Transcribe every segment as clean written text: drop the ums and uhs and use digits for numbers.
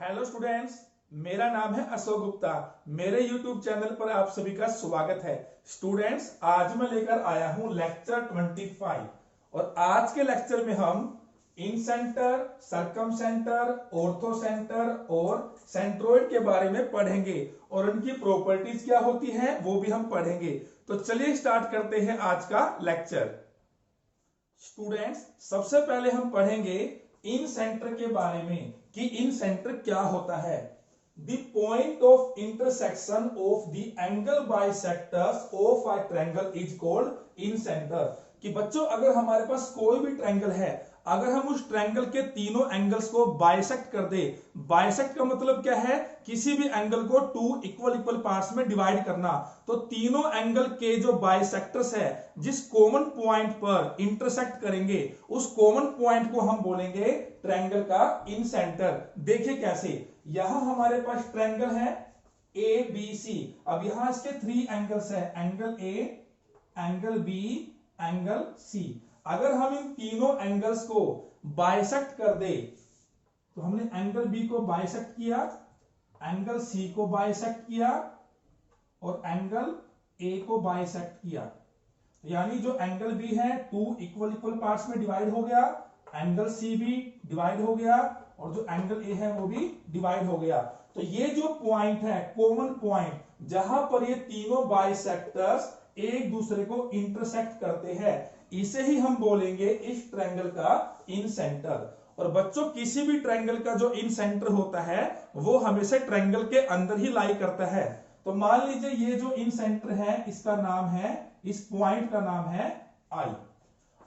Hello students, मेरा नाम है अशोक गुप्ता। मेरे यूट्यूब चैनल पर आप सभी का स्वागत है। स्टूडेंट्स, आज मैं लेकर आया हूं लेक्चर 25 और आज के लेक्चर में हम इन सेंटर, सरकम सेंटर, ऑर्थो सेंटर और सेंट्रोइड के बारे में पढ़ेंगे और उनकी प्रॉपर्टीज क्या होती हैं वो भी हम पढ़ेंगे। तो चलिए स्टार्ट करते हैं आज का लेक्चर। स्टूडेंट्स, सबसे पहले हम पढ़ेंगे इन सेंटर के बारे में कि इन सेंटर क्या होता है। The point of intersection of the angle bisectors of a triangle is called in centre. कि बच्चों, अगर हमारे पास कोई भी ट्रायंगल है, अगर हम उस ट्रायंगल के तीनों एंगल्स को बाइसेक्ट कर दे, बाइसेक्ट का मतलब क्या है, किसी भी एंगल को टू इक्वल इक्वल पार्ट्स में डिवाइड करना। तो तीनों एंगल के जो बाइसेक्टर्स है, जिस कॉमन पॉइंट पर इंटरसेक्ट करेंगे, उस कॉमन पॉइंट को हम बोलेंगे ट्रायंगल का इन सेंटर। देखिए कैसे, यहां हमारे पास ट्रायंगल है ए बी सी। अब यहां इसके 3 एंगल्स है, angle a, angle b, angle c. अगर हम इन तीनों एंगल्स को बाइसेक्ट कर दे, तो हमने एंगल बी को बाइसेक्ट किया, एंगल सी को बाइसेक्ट किया और एंगल ए को बाइसेक्ट किया। यानी जो एंगल बी है 2 इक्वल इक्वल पार्ट्स में डिवाइड हो गया, एंगल सी भी डिवाइड हो गया और जो एंगल ए है वो भी डिवाइड हो गया। तो ये जो पॉइंट है, कॉमन पॉइंट, जहां पर ये तीनों बाइसेक्टर्स एक दूसरे को इंटरसेक्ट करते हैं, इसे ही हम बोलेंगे इस ट्रायंगल का इन सेंटर। और बच्चों, किसी भी ट्रायंगल का जो इन सेंटर होता है वो हमेशा ट्रायंगल के अंदर ही लाई करता है। तो मान लीजिए ये जो इन सेंटर है, इसका नाम है, इस पॉइंट का नाम है आई।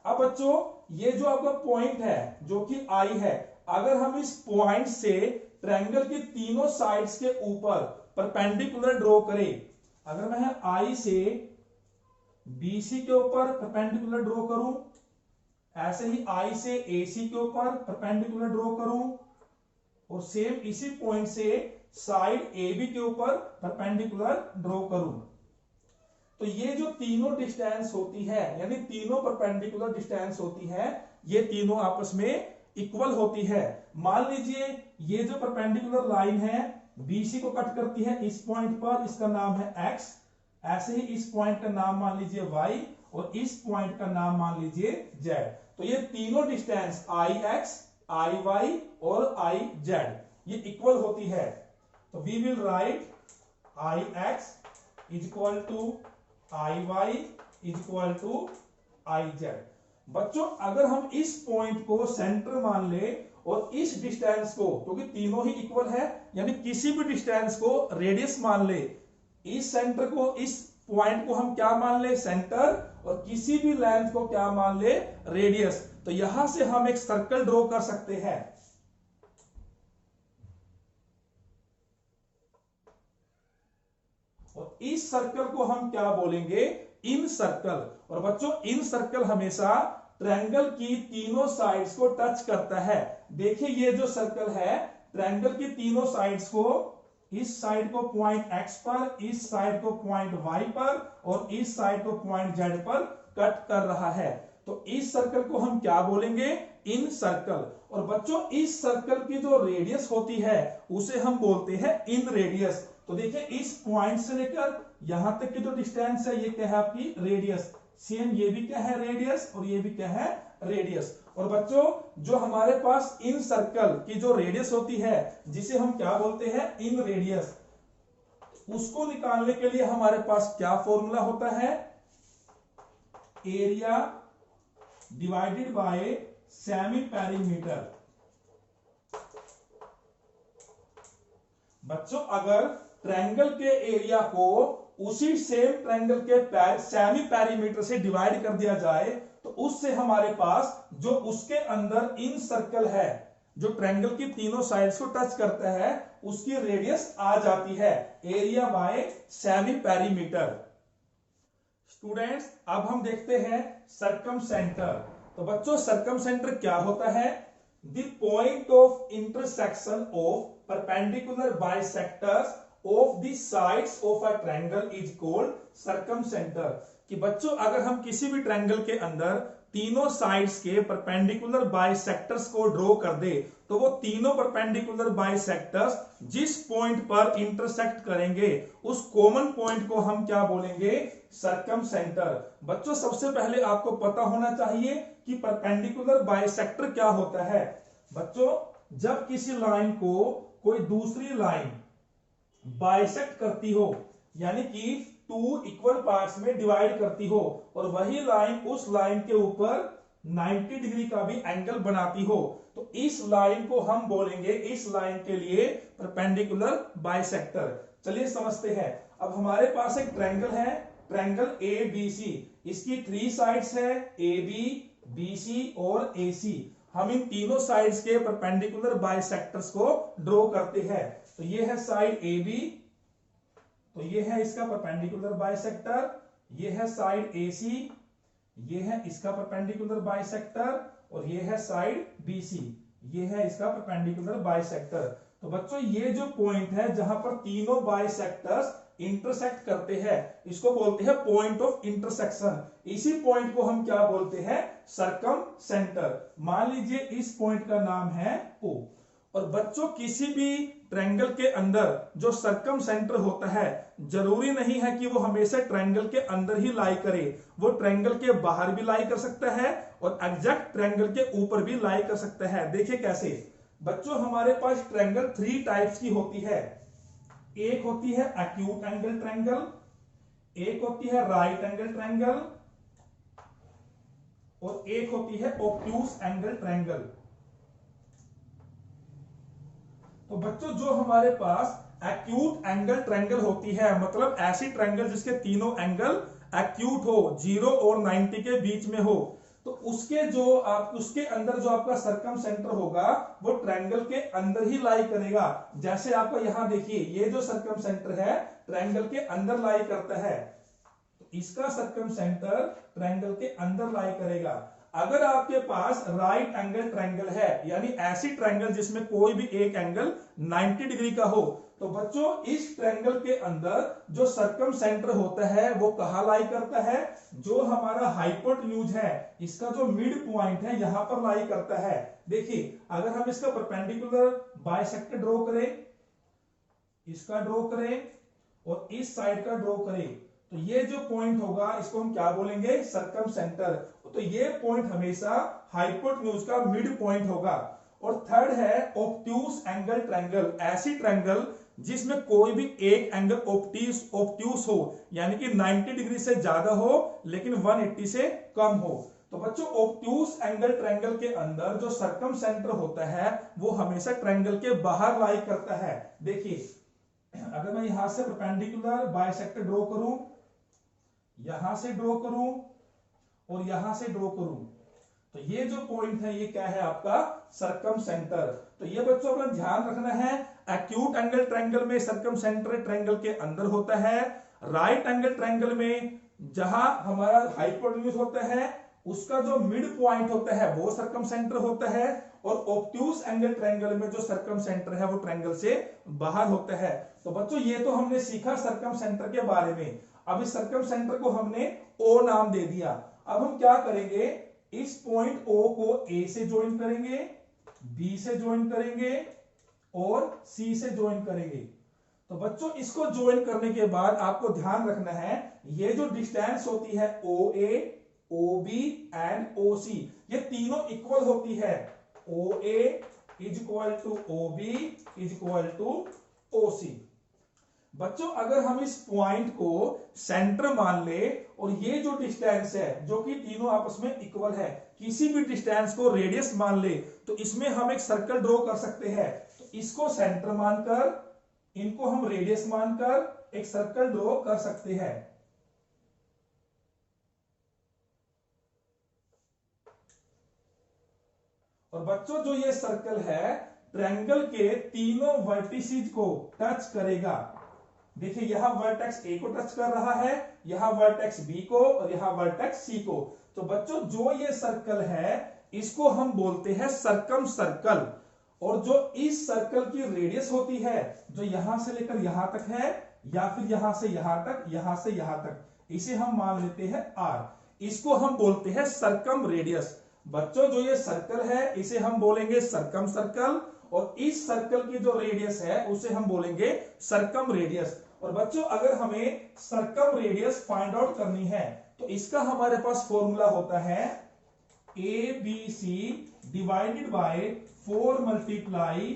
अब बच्चों, ये जो आपका पॉइंट है जो कि आई है, अगर हम इस पॉइंट से ट्रायंगल के तीनों साइड्स के ऊपर परपेंडिकुलर ड्रॉ करें, अगर मैं आई से बीसी के ऊपर परपेंडिकुलर ड्रॉ करूं, ऐसे ही आई से एसी के ऊपर परपेंडिकुलर ड्रॉ करूं और सेम इसी पॉइंट से साइड एबी के ऊपर परपेंडिकुलर ड्रॉ करूं, तो ये जो तीनों डिस्टेंस होती है, यानी तीनों परपेंडिकुलर डिस्टेंस होती है, ये तीनों आपस में इक्वल होती है। मान लीजिए ये जो परपेंडिकुलर लाइन है बीसी को कट करती है इस पॉइंट पर, इसका नाम है एक्स। ऐसे ही इस पॉइंट का नाम मान लीजिए y और इस पॉइंट का नाम मान लीजिए z। तो ये तीनों distance I X, I Y और आई जेड ये इक्वल होती है। तो we will write I X is equal to I Y is equal to I Z. बच्चों, अगर हम इस पॉइंट को सेंटर मान ले और इस डिस्टेंस को, क्योंकि तीनों ही इक्वल है, यानी किसी भी डिस्टेंस को रेडियस मान ले, इस सेंटर को, इस पॉइंट को हम क्या मान ले, सेंटर, और किसी भी लेंथ को क्या मान ले, रेडियस। तो यहां से हम एक सर्कल ड्रॉ कर सकते हैं। और इस सर्कल को हम क्या बोलेंगे, इन सर्कल। और बच्चों, इन सर्कल हमेशा ट्रायंगल की तीनों साइड्स को टच करता है। देखिए ये जो सर्कल है, ट्रायंगल की तीनों साइड्स को, इस साइड को पॉइंट x पर, इस साइड को पॉइंट y पर और इस साइड को पॉइंट z पर कट कर रहा है। तो इस सर्कल को हम क्या बोलेंगे, इन सर्कल। और बच्चों, इस सर्कल की जो रेडियस होती है उसे हम बोलते हैं इन रेडियस। तो देखिए इस पॉइंट से लेकर यहां तक की जो डिस्टेंस है ये क्या है, आपकी रेडियस। सेम ये भी क्या है, रेडियस, और ये भी क्या है, रेडियस। और बच्चों, जो हमारे पास इन सर्कल की जो रेडियस होती है, जिसे हम क्या बोलते हैं, इन रेडियस, उसको निकालने के लिए हमारे पास क्या फॉर्मूला होता है, area divided by semi perimeter. बच्चों, अगर ट्रायंगल के एरिया को उसी सेम ट्रायंगल के सेमी पेरीमीटर से डिवाइड कर दिया जाए, तो उससे हमारे पास जो उसके अंदर इन सर्कल है, जो ट्रायंगल की तीनों साइड्स को टच करता है, उसकी रेडियस आ जाती है, area bye semi perimeter. Students, अब हम देखते हैं सर्कम सेंटर। तो बच्चों, सर्कम सेंटर क्या होता है, the point of intersection of perpendicular bisectors of the sides of a triangle is called circum centre. कि बच्चों अगर हम किसी भी ट्रायंगल के अंदर तीनों साइड्स के परपेंडिकुलर बाइसेक्टर्स को ड्रॉ कर दे तो वो तीनों परपेंडिकुलर बाइसेक्टर्स जिस पॉइंट पर इंटरसेक्ट करेंगे उस कॉमन पॉइंट को हम क्या बोलेंगे, सर्कमसेंटर। बच्चों सबसे पहले आपको पता होना चाहिए कि परपेंडिकुलर बाइसेक्टर क्या होता है। बच्चों जब किसी लाइन को कोई दूसरी लाइन बाइसेक्ट करती हो, यानी कि टू इक्वल पार्ट्स में डिवाइड करती हो और वही लाइन उस लाइन के ऊपर 90 डिग्री का भी एंगल बनाती हो, तो इस लाइन को हम बोलेंगे, इस लाइन के लिए परपेंडिकुलर बाइसेक्टर। चलिए समझते हैं। अब हमारे पास एक ट्रायंगल है, ट्रायंगल ABC, इसकी 3 साइड्स है, AB, BC और AC। हम इन तीनों साइड्स के परपेंडिकुलर बाइसेक्टर्स को ड्रॉ करते हैं। तो ये है साइड AB, तो ये है इसका परपेंडिकुलर बाइसेक्टर, ये है साइड AC, ये है इसका परपेंडिकुलर बाइसेक्टर और ये है साइड BC, ये है इसका परपेंडिकुलर बाइसेक्टर। तो बच्चों ये जो पॉइंट है जहां पर तीनों बाइसेक्टर्स इंटरसेक्ट करते हैं, इसको बोलते हैं पॉइंट ऑफ इंटरसेक्शन। इसी पॉइंट को हम क्या बोलते हैं, सर्कमसेंटर। मान लीजिए इस पॉइंट का नाम है O। और बच्चों किसी भी ट्रायंगल के अंदर जो सर्कमसेंटर होता है, जरूरी नहीं है कि वो हमेशा ट्रायंगल के अंदर ही लाई करे, वो ट्रायंगल के बाहर भी लाई कर सकता है और एग्जैक्ट ट्रायंगल के ऊपर भी लाई कर सकता है। देखिए कैसे। बच्चों हमारे पास ट्रायंगल 3 टाइप्स की होती है। एक होती है एक्यूट एंगल ट्रायंगल, एक होती है राइट एंगल ट्रायंगल और एक होती है ऑब्ट्यूज एंगल ट्रायंगल। तो बच्चों जो हमारे पास एक्यूट एंगल ट्रायंगल होती है, मतलब ऐसी ट्रायंगल जिसके तीनों एंगल एक्यूट हो, 0 और 90 के बीच में हो, तो उसके अंदर जो आपका सर्कमसेंटर होगा वो ट्रायंगल के अंदर ही लाई करेगा। जैसे आपका यहां देखिए, ये जो सर्कमसेंटर है ट्रायंगल के अंदर लाई करता है, तो इसका सर्कमसेंटर ट्रायंगल के अंदर लाई करेगा। अगर आपके पास राइट एंगल ट्रायंगल है, यानी ऐसी ट्रायंगल जिसमें कोई भी एक एंगल 90 डिग्री का हो, तो बच्चों इस ट्रायंगल के अंदर जो सर्कमसेंटर होता है वो कहां लाई करता है, जो हमारा हाइपोटेन्यूज है, इसका जो मिड पॉइंट है यहां पर लाई करता है। देखिए अगर हम इसका परपेंडिकुलर बाइसेक्टर ड्रॉ करें, इसका ड्रॉ करें और इस साइड का ड्रॉ करें, तो ये जो पॉइंट होगा इसको हम क्या बोलेंगे, सर्कमसेंटर। तो ये पॉइंट हमेशा हाइपोटेन्यूज का मिड पॉइंट होगा। और थर्ड है ऑब्ट्यूज एंगल ट्रायंगल, ऐसी ट्रायंगल जिसमें कोई भी एक एंगल ऑब्ट्यूज हो, यानी कि 90 डिग्री से ज्यादा हो लेकिन 180 से कम हो। तो बच्चों ऑब्ट्यूज एंगल ट्रायंगल के अंदर जो सर्कमसेंटर होता है वो हमेशा ट्रायंगल के बाहर लाई करता है। देखिए अगर मैं यहां से परपेंडिकुलर बाइसेक्टर ड्रॉ करूं, यहां से ड्रॉ करूं और यहां से ड्रॉ करूं, तो ये जो पॉइंट है ये क्या है आपका, सर्कमसेंटर। तो ये बच्चों का ध्यान रखना है, एक्यूट एंगल ट्रायंगल में सर्कमसेंटर ट्रायंगल के अंदर होता है, राइट एंगल ट्रायंगल में जहां हमारा हाइपोटेन्यूज होता है उसका जो मिड पॉइंट होता है वो सर्कमसेंटर होता है, और ऑब्ट्यूज एंगल ट्रायंगल में जो सर्कमसेंटर है वो ट्रायंगल से बाहर होता है। तो बच्चों ये तो हमने सीखा सर्कमसेंटर के बारे में। अब इस सर्कमसेंटर को हमने O नाम दे दिया। अब हम क्या करेंगे, इस पॉइंट O को A से ज्वाइन करेंगे, B से ज्वाइन करेंगे और C से ज्वाइन करेंगे। तो बच्चों इसको ज्वाइन करने के बाद आपको ध्यान रखना है, ये जो डिस्टेंस होती है OA, OB एंड OC, ये तीनों इक्वल होती है। OA is equal to OB is equal to OC। बच्चों अगर हम इस पॉइंट को सेंटर मान ले और ये जो डिस्टेंस है जो कि तीनों आपस में इक्वल है, किसी भी डिस्टेंस को रेडियस मान ले, तो इसमें हम एक सर्कल ड्रॉ कर सकते हैं। तो इसको सेंटर मानकर, इनको हम रेडियस मानकर एक सर्कल ड्रॉ कर सकते हैं। और बच्चों जो ये सर्कल है ट्रायंगल के तीनों वर्टिसेस को टच करेगा। देखिए यहां वर्टेक्स A को टच कर रहा है, यहां वर्टेक्स B को और यहां वर्टेक्स C को। तो बच्चों जो ये सर्कल है इसको हम बोलते हैं सर्कम सर्कल। और जो इस सर्कल की रेडियस होती है जो यहां से लेकर यहां तक है, या फिर यहां से यहां तक, यहां से यहां तक, इसे हम मान लेते हैं r। इसको हम बोलते हैं सरकम रेडियस। बच्चों जो ये सर्कल है इसे हम बोलेंगे सरकम सर्कल, और इस सर्कल की जो रेडियस है उसे हम बोलेंगे सरकम रेडियस। और बच्चों अगर हमें सरकम रेडियस फाइंड आउट करनी है तो इसका हमारे पास फॉर्मूला होता है a b c divided by 4 multiply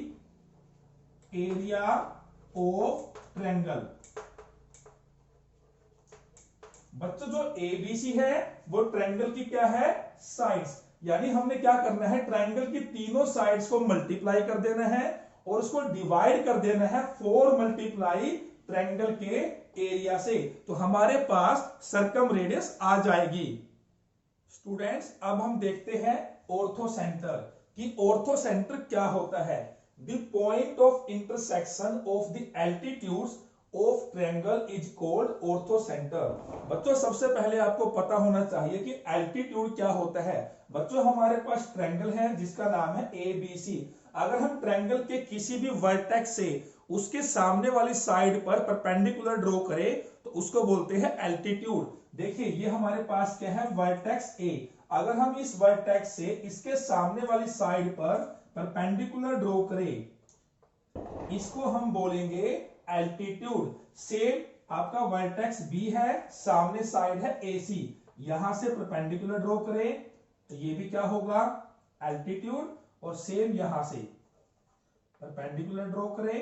area of triangle. बच्चों जो एबीसी है वो ट्रायंगल की क्या है, साइड्स। यानी हमने क्या करना है, ट्रायंगल की तीनों साइड्स को मल्टीप्लाई कर देना है और उसको डिवाइड कर देना है 4 मल्टीप्लाई ट्रायंगल के एरिया से, तो हमारे पास सरकम रेडियस आ जाएगी। स्टूडेंट्स अब हम देखते हैं ऑर्थोसेंटर कि ऑर्थोसेंटर क्या होता है। The point of intersection of the altitudes of triangle is called orthocentre. बच्चों सबसे पहले आपको पता होना चाहिए कि एल्टीट्यूड क्या होता है। बच्चों हमारे पास ट्रायंगल है जिसका नाम है एबीसी। अगर हम ट्रायंगल के किसी भी वर्टेक्स से उसके सामने वाली साइड पर परपेंडिकुलर ड्रॉ करें तो उसको बोलते हैं एल्टीट्यूड। देखिए ये हमारे पास क्या है, वर्टेक्स ए। अगर हम इस वर्टेक्स से इसके सामने वाली साइड पर परपेंडिकुलर ड्रॉ करें इसको हम बोलेंगे एल्टीट्यूड। सेम आपका वर्टेक्स बी है, सामने साइड है एसी, यहां से परपेंडिकुलर ड्रॉ करें तो ये भी क्या होगा, एल्टीट्यूड। और सेम यहां से परपेंडिकुलर ड्रॉ करें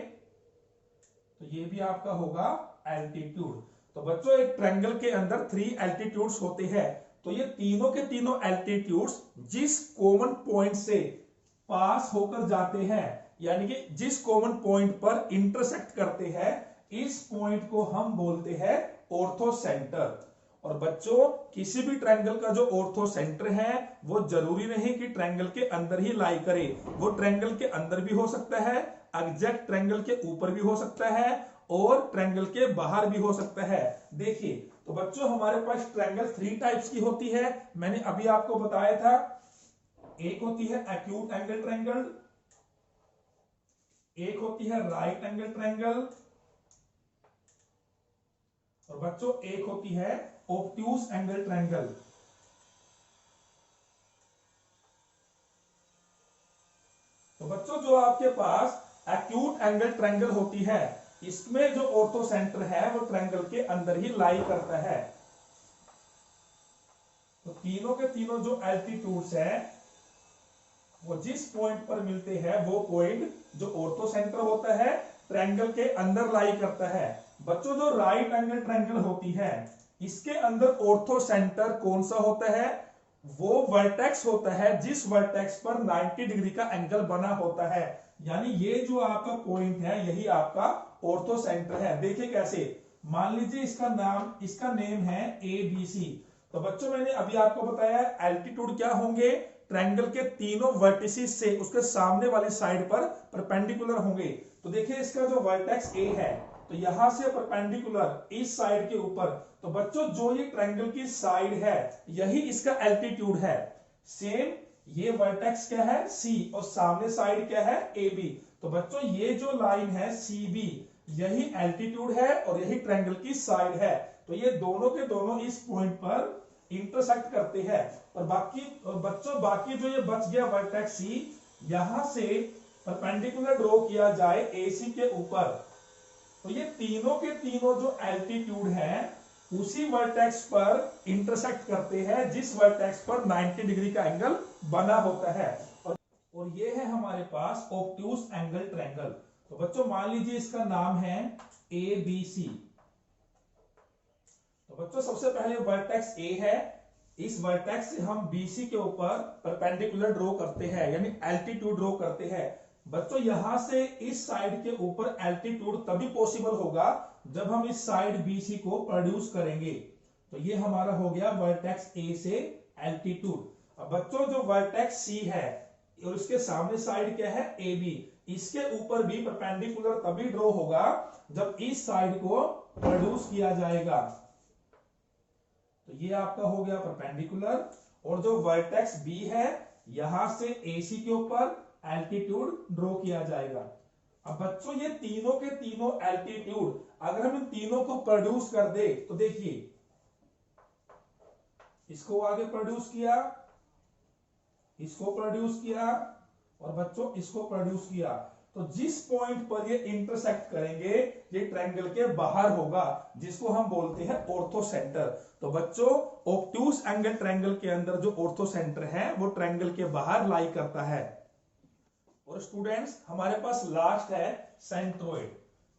तो ये भी आपका होगा एल्टीट्यूड। तो बच्चों एक ट्रायंगल के अंदर 3 एल्टीट्यूड्स होते हैं, तो ये तीनों के तीनों एल्टीट्यूड्स जिस कॉमन पॉइंट से पास होकर जाते हैं, यानी कि जिस कॉमन पॉइंट पर इंटरसेक्ट करते हैं, इस पॉइंट को हम बोलते हैं ऑर्थोसेंटर। और बच्चों किसी भी ट्रायंगल का जो ऑर्थोसेंटर है वो जरूरी नहीं कि ट्रायंगल के अंदर ही लाई करे, वो ट्रायंगल के अंदर भी हो सकता है, एग्जैक्ट ट्रायंगल के ऊपर भी हो सकता है और ट्रायंगल के बाहर भी हो सकता है। देखिए तो बच्चों हमारे पास ट्रायंगल 3 टाइप्स की होती है, मैंने अभी आपको बताया था। एक होती है एक्यूट एंगल ट्रायंगल, एक होती है राइट एंगल ट्रायंगल, और बच्चों एक होती है ऑब्ट्यूज एंगल ट्रायंगल। तो बच्चों जो आपके पास एक्यूट एंगल ट्रायंगल होती है इसमें जो ऑर्थोसेंटर है वो ट्रायंगल के अंदर ही लाई करता है। तो तीनों के तीनों जो एल्टीट्यूड्स है वो जिस पॉइंट पर मिलते हैं वो पॉइंट जो ऑर्थोसेंटर होता है ट्रायंगल के अंदर लाई करता है। बच्चों जो राइट एंगल ट्रायंगल होती है इसके अंदर ऑर्थोसेंटर कौन सा होता है, वो वर्टेक्स होता है जिस वर्टेक्स पर 90 डिग्री का एंगल बना होता है। यानी ये जो आपका पॉइंट है यही आपका ऑर्थोसेंटर है। देखिए कैसे, मान लीजिए इसका नेम है एबीसी। तो बच्चों मैंने अभी आपको बताया एल्टीट्यूड क्या होंगे, ट्रायंगल के तीनों वर्टिसेस से उसके सामने वाली साइड पर परपेंडिकुलर होंगे। तो देखिए इसका जो वर्टेक्स ए है तो यहां से परपेंडिकुलर इस साइड के ऊपर, तो बच्चों जो ये ट्रायंगल की साइड है यही इसका एल्टीट्यूड है। सेम ये वर्टेक्स क्या है सी और सामने साइड क्या है ए बी। तो बच्चों ये जो लाइन है सी बी यही एल्टीट्यूड है और यही ट्रायंगल की साइड है। तो ये दोनों के दोनों इस पॉइंट पर इंटरसेक्ट करते हैं। और बच्चों बाकी जो ये बच गया वर्टेक्स सी, यहां से परपेंडिकुलर ड्रॉ किया जाए एसी के ऊपर, तो ये तीनों के तीनों जो एल्टीट्यूड है उसी वर्टेक्स पर इंटरसेक्ट करते हैं जिस वर्टेक्स पर 90 डिग्री का एंगल बना होता है। और ये है हमारे पास ऑब्ट्यूज एंगल ट्रायंगल। तो बच्चों मान लीजिए इसका नाम है ए बी सी। तो बच्चों सबसे पहले वर्टेक्स ए है, इस वर्टेक्स से हम बीसी के ऊपर परपेंडिकुलर ड्रॉ करते हैं यानी एल्टीट्यूड ड्रॉ करते हैं। बच्चों यहां से इस साइड के ऊपर एल्टीट्यूड तभी पॉसिबल होगा जब हम इस साइड बीसी को प्रोड्यूस करेंगे। तो ये हमारा हो गया वर्टेक्स ए से एल्टीट्यूड। अब बच्चों जो वर्टेक्स सी है और इसके सामने साइड क्या है ए बी, इसके ऊपर भी परपेंडिकुलर तभी ड्रॉ होगा जब इस साइड को प्रोड्यूस किया जाएगा। तो ये आपका हो गया परपेंडिकुलर। और जो वर्टेक्स बी है यहां से एसी के ऊपर एल्टीट्यूड ड्रॉ किया जाएगा। अब बच्चों ये तीनों के तीनों एल्टीट्यूड अगर हम इन तीनों को प्रोड्यूस कर दे तो देखिए इसको आगे प्रोड्यूस किया, इसको प्रोड्यूस किया और बच्चों इसको प्रोड्यूस किया। तो जिस पॉइंट पर ये इंटरसेक्ट करेंगे ये ट्रायंगल के बाहर होगा, जिसको हम बोलते हैं ऑर्थो सेंटर। तो बच्चों ऑब्ट्यूज एंगल ट्रायंगल के अंदर जो ऑर्थो सेंटर है वो ट्रायंगल के बाहर लाई करता है। और स्टूडेंट्स हमारे पास लास्ट है सेंट्रोइड।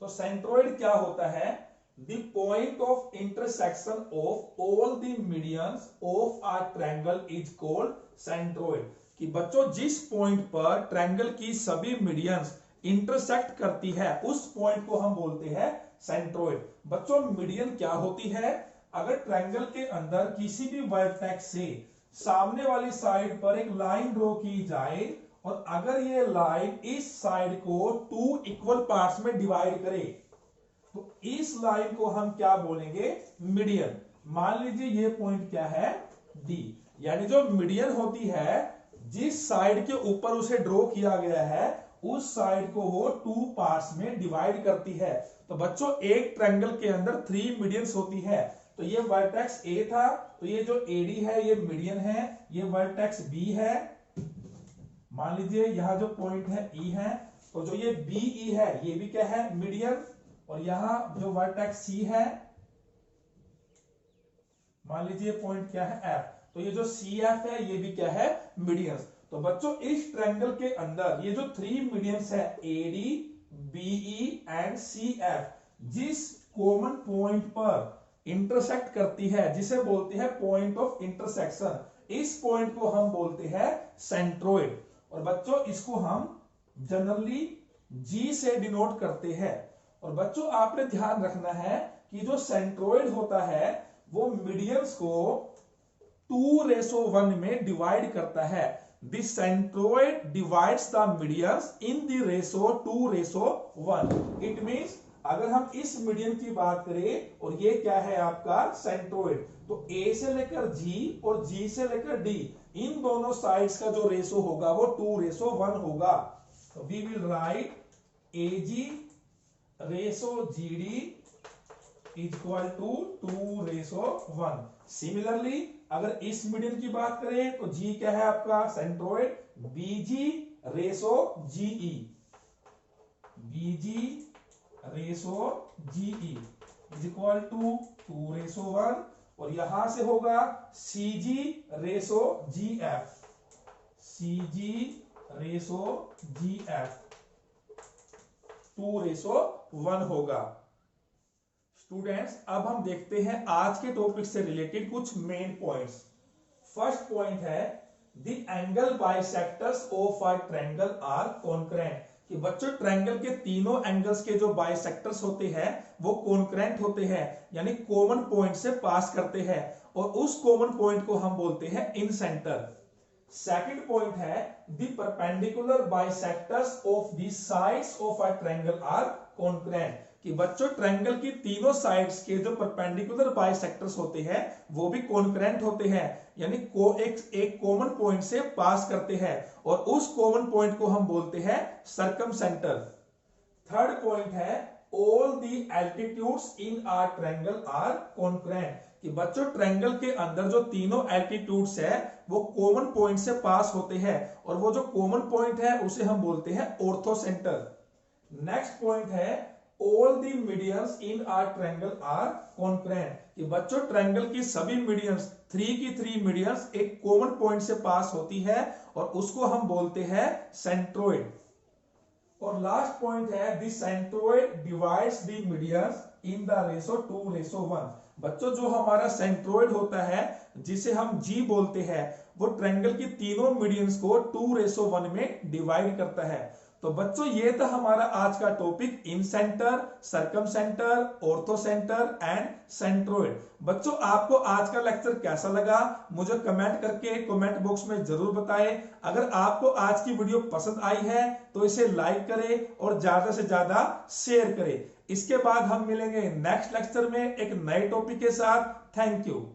तो सेंट्रोइड क्या होता है? The point of intersection of all the medians of a triangle is called centroid. कि बच्चों जिस पॉइंट पर ट्रायंगल की सभी मीडियंस इंटरसेक्ट करती है उस पॉइंट को हम बोलते हैं सेंट्रोइड। बच्चों मीडियन क्या होती है? अगर ट्रायंगल के अंदर किसी भी वर्टेक्स से सामने वाली साइड पर एक लाइन ड्रॉ की जाए और अगर ये लाइन इस साइड को 2 इक्वल पार्ट्स में डिवाइड करे तो इस लाइन को हम क्या बोलेंगे? मीडियन। मान लीजिए ये पॉइंट क्या है? डी। यानी जो मीडियन होती है जिस साइड के ऊपर उसे ड्रॉ किया गया है उस साइड को वो 2 पार्ट्स में डिवाइड करती है। तो बच्चों एक ट्रायंगल के अंदर 3 मीडियंस होती है। तो ये वर्टेक्स ए था, तो ये जो एडी है ये मीडियन है, ये वर्टेक्स बी है, मान लीजिए यहां जो पॉइंट है ई है, तो जो ये बी ई है ये भी क्या है? मीडियन। और यहां जो वर्टेक्स सी है, मान लीजिए पॉइंट क्या है? एफ। तो ये जो सी एफ है ये भी क्या है? मीडियंस। तो बच्चों इस ट्रायंगल के अंदर ये जो 3 मीडियंस है A D, BE and C F, जिस कॉमन पॉइंट पर इंटरसेक्ट करती है जिसे बोलते हैं पॉइंट ऑफ इंटरसेक्शन, इस पॉइंट को हम बोलते हैं सेंट्रोइड। और बच्चों इसको हम जनरली जी से डिनोट करते हैं। और बच्चों आपने ध्यान रखना है कि जो सेंट्रोइड होता है वो मीडियंस को 2:1 में डिवाइड करता है। The centroid divides the medians in the ratio 2:1। It means अगर हम इस मीडियन की बात करें और ये क्या है आपका? सेंट्रोइड, तो ए से लेकर जी और जी से लेकर डी, इन दोनों साइड्स का जो रेशो होगा वो 2:1 होगा। तो we will write A G ratio G D equal to 2:1। Similarly अगर इस मीडियन की बात करें तो जी क्या है आपका? Centroid, BG ratio GE, BG ratio GE is equal to 2:1। और यहां से होगा CG ratio GF, CG ratio GF 2:1 होगा। स्टूडेंट्स अब हम देखते हैं आज के टॉपिक से रिलेटेड कुछ मेन पॉइंट्स। फर्स्ट पॉइंट है the angle bisectors of a triangle are concurrent. कि बच्चों ट्रायंगल के तीनों एंगल्स के जो बाइसेक्टर्स होते हैं वो कॉन्करेंट होते हैं, यानी कॉमन पॉइंट से पास करते हैं और उस कॉमन पॉइंट को हम बोलते हैं इन सेंटर। सेकंड पॉइंट है the perpendicular bisectors of the sides of a triangle are concurrent. कि बच्चों ट्रायंगल की तीनों साइड्स के जो परपेंडिकुलर बाइसेक्टर्स होते हैं वो भी कॉन्करेंट होते हैं, यानी एक कॉमन पॉइंट से पास करते हैं और उस कॉमन पॉइंट को हम बोलते हैं सर्कमसेंटर। थर्ड पॉइंट है all the altitudes in a triangle are concurrent. कि बच्चों ट्रायंगल के अंदर जो तीनों एल्टीट्यूड्स है वो कॉमन पॉइंट से पास होते हैं और वो जो कॉमन पॉइंट है उसे हम बोलते हैं ऑर्थो सेंटर। नेक्स्ट पॉइंट है all the medians in a triangle are concurrent. कि बच्चों ट्रायंगल की सभी मीडियंस 3 मीडियंस एक कॉमन पॉइंट से पास होती है और उसको हम बोलते हैं सेंट्रोइड। और लास्ट पॉइंट है the centroid divides the medians in the ratio 2:1। बच्चों जो हमारा सेंट्रोइड होता है जिसे हम जी बोलते हैं वो ट्रायंगल की तीनों मीडियंस को 2:1 में डिवाइड करता है। तो बच्चों ये था हमारा आज का topic in centre, circum centre, ortho centre and centroid. बच्चों आपको आज का लेक्चर कैसा लगा मुझे कमेंट करके कमेंट बॉक्स में जरूर बताएं। अगर आपको आज की वीडियो पसंद आई है तो इसे लाइक करें और ज्यादा से ज्यादा शेयर करें। इसके बाद हम मिलेंगे नेक्स्ट लेक्चर में एक नए टॉपिक के साथ। Thank you.